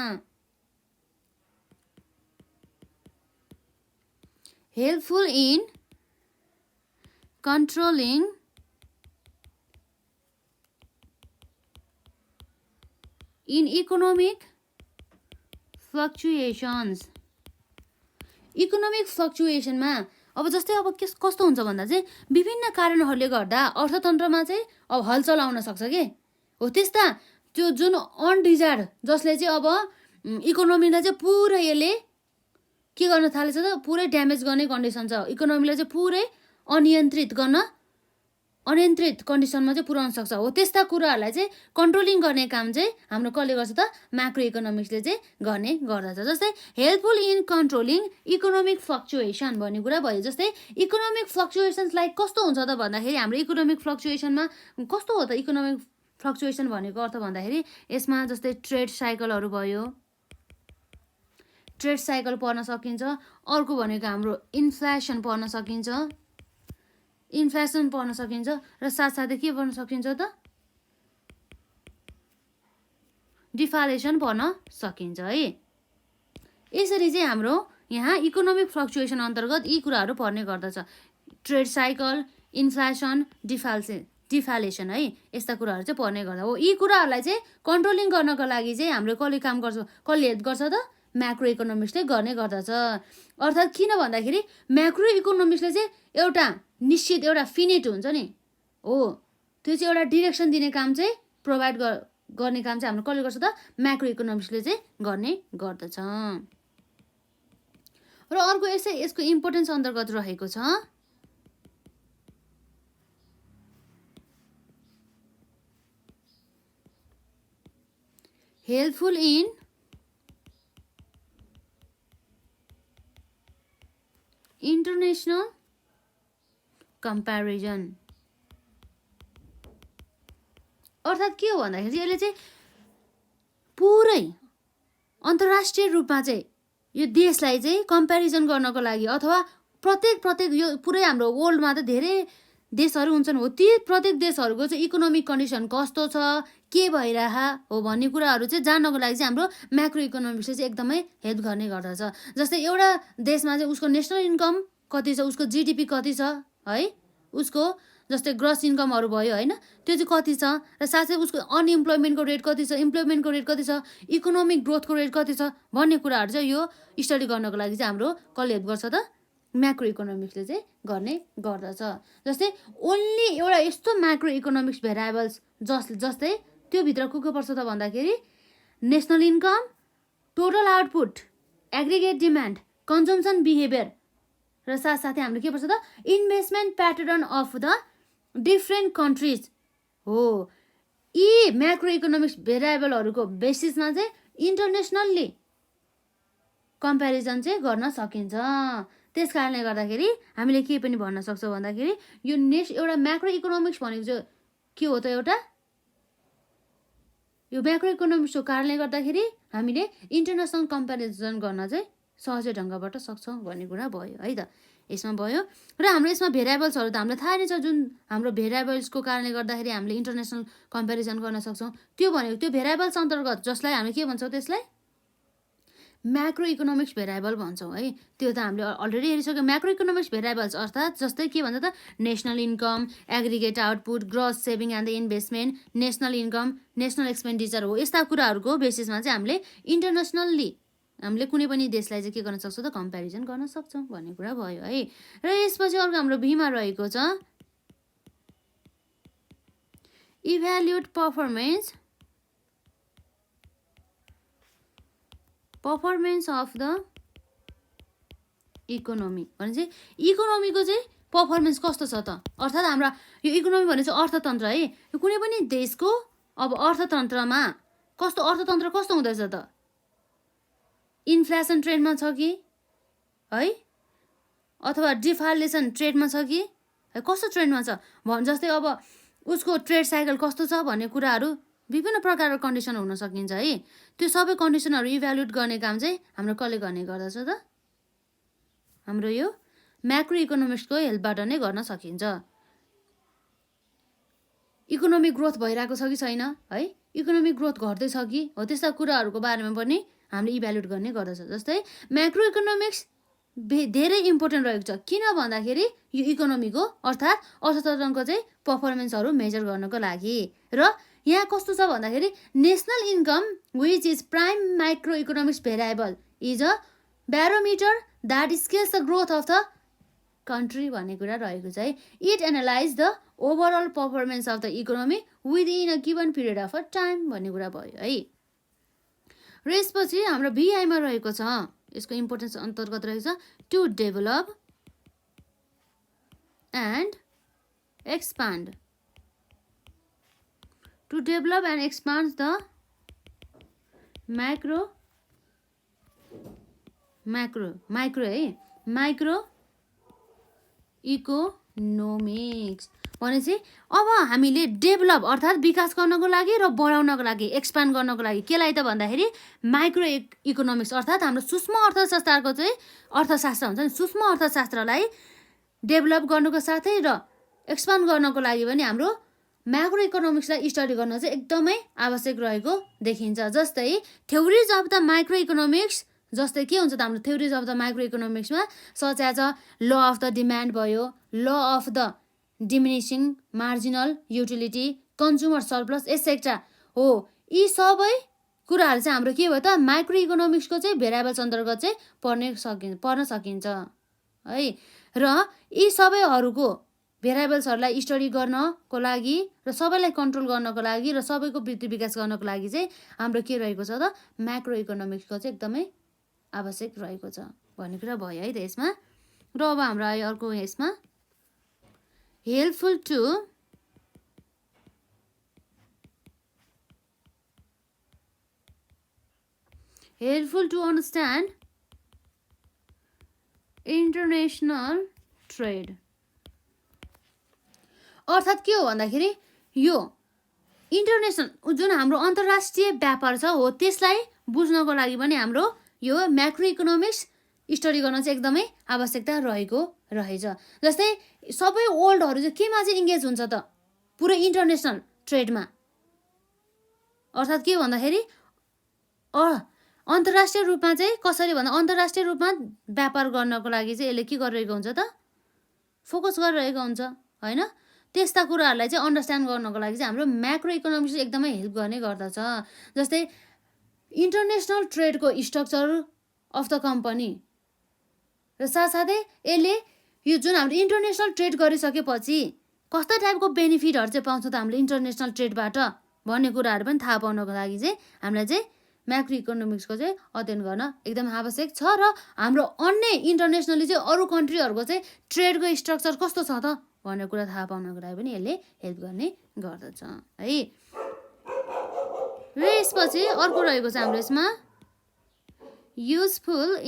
Speaker 1: helpful in controlling in economic fluctuations. Economic फ्लक्चुएसनमा अब जस्तै अब कस्तो हुन्छ भन्दा चाहिँ विभिन्न कारणहरूले गर्दा अर्थतन्त्रमा चाहिँ अब हलचल आउन सक्छ के हो, त्यस्ता त्यो जुन अनडिजायर्ड जसले चाहिँ अब इकोनोमीलाई चाहिँ पुरै यसले के गर्न थालेछ त पुरै ड्यामेज गर्ने कन्डिसन छ, इकोनोमीलाई चाहिँ पुरै अनियन्त्रित कन्डिसनमा चाहिँ पुर्याउन सक्छ। हो त्यस्ता कुराहरूलाई चाहिँ कन्ट्रोलिङ गर्ने काम चाहिँ हाम्रो कसले गर्छ त म्याक्रो इकोनोमिक्सले चाहिँ गर्ने गर्दछ। जस्तै helpful in controlling economic fluctuation भन्ने कुरा भयो। जस्तै इकोनोमिक फ्लक्चुएसन्सलाई कस्तो हुन्छ त भन्दाखेरि हाम्रो इकोनोमिक फ्लक्चुएसनमा कस्तो हो त इकोनोमिक फ्लक्चुएसन भनेको अर्थ भन्दाखेरि यसमा जस्तै ट्रेड साइकलहरू भयो, ट्रेड साइकल पढ्न सकिन्छ। अर्को भनेको हाम्रो इन्फ्लेसन पढ्न सकिन्छ, र साथसाथै के पढ्न सकिन्छ त डिफालेसन पढ्न सकिन्छ है। यसरी चाहिँ हाम्रो यहाँ इकोनोमिक फ्लक्चुएसन अन्तर्गत यी कुराहरू पर्ने गर्दछ, ट्रेड साइकल, इन्फ्लेसन, डिफालेसन है, यस्ता कुराहरू चाहिँ पर्ने गर्छ। हो यी कुराहरूलाई चाहिँ कन्ट्रोलिङ गर्नको लागि चाहिँ हाम्रो कसले काम गर्छ, कसले हेल्प गर्छ त म्याक्रो इकोनोमिक्सले गर्ने गर्दछ। अर्थात् किन भन्दाखेरि म्याक्रो इकोनोमिक्सले चाहिँ एउटा निश्चित एउटा फिनिट हुन्छ नि, हो त्यो चाहिँ एउटा डिरेक्सन दिने काम चाहिँ प्रोभाइड गर्ने काम चाहिँ हाम्रो कसले गर्छ त म्याक्रो इकोनोमिक्सले चाहिँ गर्ने गर्दछ। र अर्को यसको इम्पोर्टेन्स अन्तर्गत रहेको छ हेल्पफुल इन international कम्प्यारिजन। अर्थात् के हो भन्दाखेरि यसले चाहिँ पुरै अन्तर्राष्ट्रिय रूपमा चाहिँ यो देशलाई चाहिँ कम्प्यारिजन गर्नको लागि अथवा प्रत्येक यो पुरै हाम्रो वर्ल्डमा त धेरै देशहरू हुन्छन्, हो ती प्रत्येक देशहरूको चाहिँ इकोनोमिक कन्डिसन कस्तो छ, के भइरह हो भन्ने कुराहरू चाहिँ जान्नको लागि चाहिँ हाम्रो म्याक्रो इकोनोमिक्सले चाहिँ एकदमै हेल्प गर्ने गर्दछ। जस्तै एउटा देशमा चाहिँ उसको नेसनल इन्कम कति छ, उसको जिडिपी कति छ है, उसको जस्तै ग्रस इन्कमहरू भयो होइन, त्यो चाहिँ कति छ, र साथै उसको अनइम्प्लोइमेन्टको रेट कति छ, इम्प्लोइमेन्टको रेट कति छ, इकोनोमिक ग्रोथको रेट कति छ भन्ने कुराहरू चाहिँ यो स्टडी गर्नको लागि चाहिँ हाम्रो कसले हेल्प गर्छ त, म्याक्रो इकोनोमिक्सले चाहिँ गर्ने गर्दछ। जस्तै ओन्ली एउटा यस्तो म्याक्रो इकोनोमिक्स भेरिएबल्स जस्तै त्यो भित्र को पर्छ त भन्दाखेरि national income, total output, aggregate demand, consumption behaviour र साथसाथै हाम्रो के पर्छ त investment pattern of the different countries हो। यी म्याक्रो इकोनोमिक्स भेरिएबलहरूको बेसिसमा चाहिँ इन्टरनेसनल्ली कम्प्यारिजन चाहिँ गर्न सकिन्छ। त्यस कारणले गर्दाखेरि हामीले के पनि भन्न सक्छौँ भन्दाखेरि यो एउटा म्याक्रो इकोनोमिक्स भनेको चाहिँ के हो त, एउटा यो म्याक्रो इकोनोमिक्सको कारणले गर्दाखेरि हामीले इन्टरनेसनल कम्प्यारिजन गर्न चाहिँ सहजै ढङ्गबाट सक्छौँ भन्ने कुरा भयो है त। यसमा भयो र हाम्रो यसमा भेरिएबल्सहरू त हामीलाई थाहा नै छ, जुन हाम्रो भेरिएबल्सको कारणले गर्दाखेरि हामीले इन्टरनेसनल कम्प्यारिजन गर्न सक्छौँ। त्यो भनेको त्यो भेरिएबल्स अन्तर्गत जसलाई हामी के भन्छौँ, त्यसलाई म्याक्रो इकोनोमिक्स भेरिएबल भन्छौँ है। त्यो त हामीले अलरेडी हेरिसक्यौँ। म्याक्रो इकोनोमिक्स भेरिएबल्स अर्थात् जस्तै के भन्छ त national income, aggregate output, gross saving and the investment, national income, national expenditure हो। यस्ता कुराहरूको बेसिसमा चाहिँ हामीले इन्टरनेसनल्ली हामीले कुनै पनि देशलाई चाहिँ के गर्न सक्छौँ त कम्प्यारिजन गर्न सक्छौँ भन्ने कुरा भयो है। र यसपछि अर्को हाम्रो बीमा रहेको छ evaluate performance of the economy भने चाहिँ इकोनोमीको चाहिँ पर्फर्मेन्स कस्तो छ त, अर्थात् हाम्रो यो इकोनोमी भने चाहिँ अर्थतन्त्र है। यो कुनै पनि देशको अब अर्थतन्त्रमा अर्थतन्त्र कस्तो हुँदैछ त, इन्फ्लेसन ट्रेडमा छ कि है, अथवा डिफालेसन ट्रेडमा छ कि कस्तो ट्रेडमा छ जस्तै अब उसको ट्रेड साइकल कस्तो छ भन्ने कुराहरू विभिन्न प्रकारको कन्डिसन हुन सकिन्छ है। त्यो सबै कन्डिसनहरू इभ्यालुएट गर्ने काम चाहिँ हाम्रो कसले गर्ने गर्दछ त, हाम्रो यो म्याक्रो इकोनोमिक्सको हेल्पबाट नै गर्न सकिन्छ। इकोनोमिक ग्रोथ भइरहेको छ कि छैन है, इकोनोमिक ग्रोथ घट्दैछ कि हो, त्यस्ता कुराहरूको बारेमा पनि हामीले इभ्यालुएट गर्ने गर्दछ। जस्तै म्याक्रो इकोनोमिक्स धेरै इम्पोर्टेन्ट रहेको छ, किन भन्दाखेरि यो इकोनोमीको अर्थात् अर्थतन्त्रको चाहिँ पर्फर्मेन्सहरू मेजर गर्नको लागि। र यहाँ कस्तो छ भन्दाखेरि national income which is prime micro economics variable is a barometer that scales the growth of the country भन्ने कुरा रहेको छ है। It analyse the overall performance of the economy within a given period of a time भन्ने कुरा भयो है। र यसपछि हाम्रो भिआईमा रहेको छ, यसको इम्पोर्टेन्स अन्तर्गत रहेको छ to develop and expand, to develop and expand the micro economics भनेपछि अब हामीले डेभलप अर्थात् विकास गर्नको लागि र बढाउनको लागि, एक्सपान्ड गर्नको लागि केलाई त भन्दाखेरि माइक्रो इकोनोमिक्स अर्थात् हाम्रो सूक्ष्म अर्थशास्त्रको चाहिँ अर्थशास्त्र हुन्छ नि, सूक्ष्म अर्थशास्त्रलाई डेभलप गर्नुको साथै र एक्सपान्ड गर्नको लागि पनि हाम्रो म्याक्रो इकोनोमिक्सलाई स्टडी गर्न चाहिँ एकदमै आवश्यक रहेको देखिन्छ। जस्तै theories of the micro economics, जस्तै के हुन्छ त हाम्रो थ्योरिज अफ द माइक्रो इकोनोमिक्समा such as a law of the demand भयो, law of the diminishing marginal utility, consumer surplus etcetera हो। यी सबै कुराहरू चाहिँ हाम्रो के भयो त माइक्रो इकोनोमिक्सको चाहिँ भेरिएबल्स अन्तर्गत चाहिँ पर्न सकिन्छ है। र यी सबैहरूको भेरिएबल्सहरूलाई स्टडी गर्नको लागि र सबैलाई कन्ट्रोल गर्नको लागि र सबैको वृद्धि विकास गर्नको लागि चाहिँ हाम्रो के रहेको छ त म्याक्रो इकोनोमिक्सको चाहिँ एकदमै आवश्यक रहेको छ भन्ने कुरा भयो है त यसमा। र अब हाम्रो आयो अर्को यसमा helpful to understand international trade अर्थात् के हो भन्दाखेरि यो इन्टरनेसनल जुन हाम्रो अन्तर्राष्ट्रिय व्यापार छ हो त्यसलाई बुझ्नको लागि पनि हाम्रो यो म्याक्रो इकोनोमिक्स स्टडी गर्न चाहिँ एकदमै आवश्यकता रहेको रहेछ। जस्तै सबै वर्ल्डहरू चाहिँ केमा चाहिँ इङ्गेज हुन्छ त पुरै इन्टरनेसनल ट्रेडमा, अर्थात् के भन्दाखेरि अन्तर्राष्ट्रिय रूपमा चाहिँ कसरी भन्दा अन्तर्राष्ट्रिय रूपमा व्यापार गर्नको लागि चाहिँ यसले के गरिरहेको हुन्छ त फोकस गरिरहेको हुन्छ होइन। त्यस्ता कुराहरूलाई चाहिँ अन्डरस्ट्यान्ड गर्नको लागि चाहिँ हाम्रो म्याक्रो इकोनोमिक्स एकदमै हेल्प गर्ने गर्दछ। जस्तै इन्टरनेसनल ट्रेडको स्ट्रक्चर अफ द कम्पनी र साथसाथै यसले यो जुन हाम्रो इन्टरनेसनल ट्रेड गरिसकेपछि कस्ता टाइपको बेनिफिटहरू चाहिँ पाउँछ त हामीले इन्टरनेसनल ट्रेडबाट भन्ने कुराहरू पनि थाहा पाउनको लागि चाहिँ हामीलाई चाहिँ म्याक्रो इकोनोमिक्सको चाहिँ अध्ययन गर्न एकदम आवश्यक छ। र हाम्रो अन्य इन्टरनेसनली चाहिँ अरू कन्ट्रीहरूको चाहिँ ट्रेडको स्ट्रक्चर कस्तो छ त भन्ने कुरा थाहा पाउनको लागि पनि यसले हेल्प गर्ने गर्दछ है। र यसपछि अर्को रहेको छ हाम्रो यसमा useful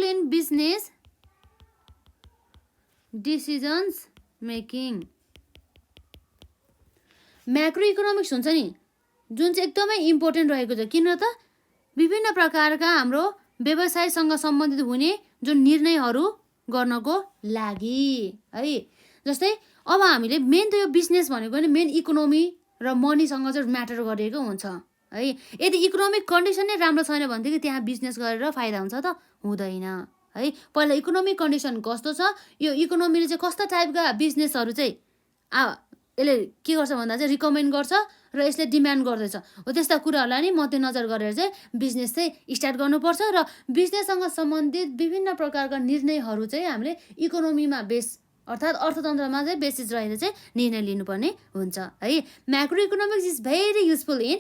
Speaker 1: in business decisions making. Macro economics हुन्छ नि जुन चाहिँ एकदमै इम्पोर्टेन्ट रहेको छ। किन त विभिन्न प्रकारका हाम्रो व्यवसायसँग सम्बन्धित हुने जुन निर्णयहरू गर्नको लागि है। जस्तै अब हामीले मेन त यो बिजनेस भनेको नि मेन इकोनोमी र मनीसँग चाहिँ म्याटर गरेको हुन्छ है। यदि इकोनोमिक कन्डिसन नै राम्रो छैन भनेदेखि त्यहाँ बिजनेस गरेर फाइदा हुन्छ त हुँदैन है। पहिला इकोनोमिक कन्डिसन कस्तो छ, यो इकोनोमीले चाहिँ कस्ता टाइपका बिजनेसहरू चाहिँ यसले के गर्छ भन्दा चाहिँ रिकमेन्ड गर्छ र यसले डिमान्ड गर्दैछ हो त्यस्ता कुराहरूलाई नि मध्यनजर गरेर चाहिँ बिजनेस चाहिँ स्टार्ट गर्नुपर्छ। र बिजनेससँग सम्बन्धित विभिन्न प्रकारका निर्णयहरू चाहिँ हामीले इकोनोमीमा बेस अर्थात् अर्थतन्त्रमा चाहिँ बेसिस रहेर चाहिँ निर्णय लिनुपर्ने हुन्छ है। Macro economics is very useful in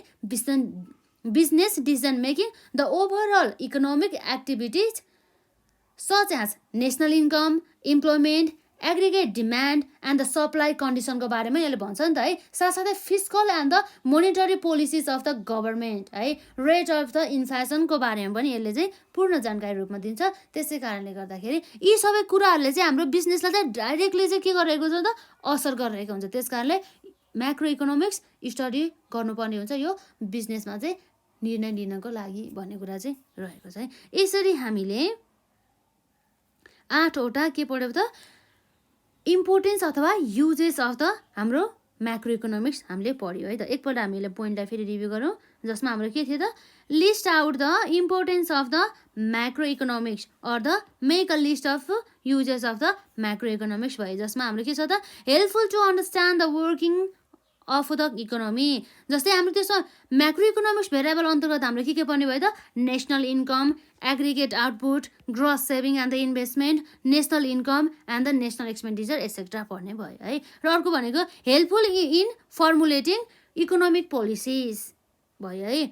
Speaker 1: business decision making the overall economic activities such as national income, employment, aggregate demand and the supply कन्डिसनको बारेमा यसले भन्छ नि त है। साथसाथै fiscal and the monetary policies of the government है, rate of the इन्फ्लेसनको बारेमा पनि यसले चाहिँ पूर्ण जानकारी रूपमा दिन्छ। त्यसै कारणले गर्दाखेरि यी सबै कुराहरूले चाहिँ हाम्रो बिजनेसलाई चाहिँ डाइरेक्टली चाहिँ के गरिरहेको छ त असर गरिरहेको हुन्छ। त्यस कारणले म्याक्रो इकोनोमिक्स स्टडी गर्नुपर्ने हुन्छ यो बिजनेसमा चाहिँ निर्णय लिनको लागि भन्ने कुरा चाहिँ रहेको छ है। यसरी हामीले 8वटा के पढ्यौँ त इम्पोर्टेन्स अथवा युजेस अफ द हाम्रो म्याक्रो इकोनोमिक्स हामीले पढ्यौँ है त। एकपल्ट हामीले पोइन्टलाई फेरि रिभ्यू गरौँ जसमा हाम्रो के थियो त list out the importance of the macro economics or the make a list of uses of the macro economics भयो। जसमा हाम्रो के छ त helpful to understand the working of the economy. जस्तै हाम्रो त्यसमा म्याक्रो इकोनोमिक्स भेरिएबल अन्तर्गत हाम्रो के पर्ने भयो त national income, aggregate output, gross saving and the investment, national income and the national expenditure et cetera पर्ने भयो है। र अर्को भनेको helpful in formulating economic policies भयो है।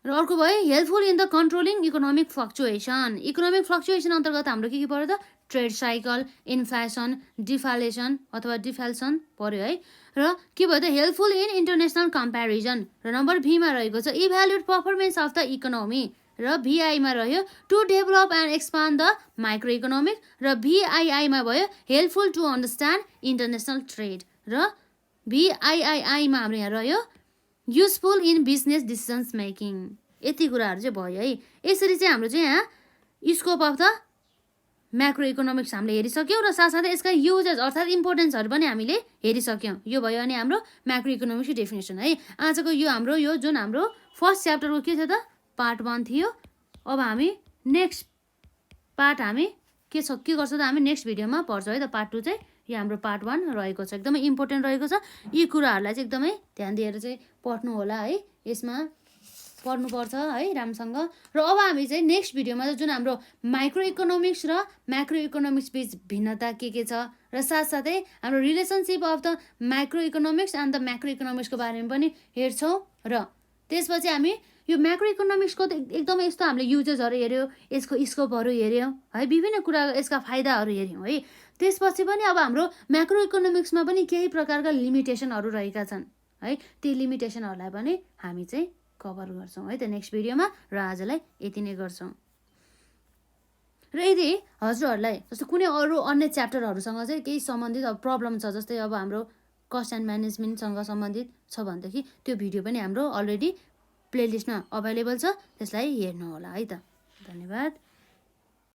Speaker 1: र अर्को भयो helpful in the controlling economic fluctuation. Economic fluctuation अन्तर्गत हाम्रो के पर्यो त ट्रेड साइकल, इन्फ्लेसन, डिफालेसन अथवा डिफाल्सन पर्यो है। र के भयो त हेल्पफुल इन इन्टरनेसनल कम्पेरिजन। र नम्बर भीमा रहेको छ evaluate performance of the economy. र भिआईमा रह्यो to develop and expand the microeconomic. र भिआइआईमा भयो helpful to understand international trade. र भिआइआईआईमा हाम्रो यहाँ रह्यो useful in business decisions making. यति कुराहरू चाहिँ भयो है। यसरी चाहिँ हाम्रो चाहिँ यहाँ scope of the macro economics हामीले हेरिसक्यौँ र साथसाथै यसका युजेस अर्थात् इम्पोर्टेन्सहरू पनि हामीले हेरिसक्यौँ। यो भयो अनि हाम्रो म्याक्रो इकोनोमिक्सको डेफिनेसन है। आजको यो हाम्रो यो जुन हाम्रो फर्स्ट च्याप्टरको के थियो त पार्ट 1 थियो। अब हामी नेक्स्ट पार्ट हामी के गर्छौँ त हामी नेक्स्ट भिडियोमा पढ्छौँ है त। पार्ट 2 चाहिँ यो हाम्रो पार्ट 1 रहेको छ, एकदमै इम्पोर्टेन्ट रहेको छ। यी कुराहरूलाई चाहिँ एकदमै ध्यान दिएर चाहिँ पढ्नु होला है। यसमा पढ्नुपर्छ है राम्रोसँग। र अब हामी चाहिँ नेक्स्ट भिडियोमा चाहिँ जुन हाम्रो माइक्रो इकोनोमिक्स र म्याक्रो इकोनोमिक्स बिच भिन्नता के छ र साथसाथै हाम्रो relationship of the micro economics and the macro इकोनोमिक्सको बारेमा पनि हेर्छौँ। र त्यसपछि हामी यो म्याक्रो इकोनोमिक्सको त एकदमै यस्तो हामीले युजेसहरू हेऱ्यौँ, यसको स्कोपहरू हेऱ्यौँ है, विभिन्न कुरा यसका फाइदाहरू हेऱ्यौँ है। त्यसपछि पनि अब हाम्रो म्याक्रो इकोनोमिक्समा पनि केही प्रकारका लिमिटेसनहरू रहेका छन् है। ती लिमिटेसनहरूलाई पनि हामी चाहिँ कभर गर्छौँ है त नेक्स्ट भिडियोमा। र आजलाई यति नै गर्छौँ। र यदि हजुरहरूलाई जस्तो कुनै अरू अन्य च्याप्टरहरूसँग चाहिँ केही सम्बन्धित अब प्रब्लम छ, जस्तै अब हाम्रो कस्ट एन्ड म्यानेजमेन्टसँग सम्बन्धित छ भनेदेखि त्यो भिडियो पनि हाम्रो अलरेडी प्लेलिस्टमा अभाइलेबल छ, त्यसलाई हेर्नु होला है त। धन्यवाद।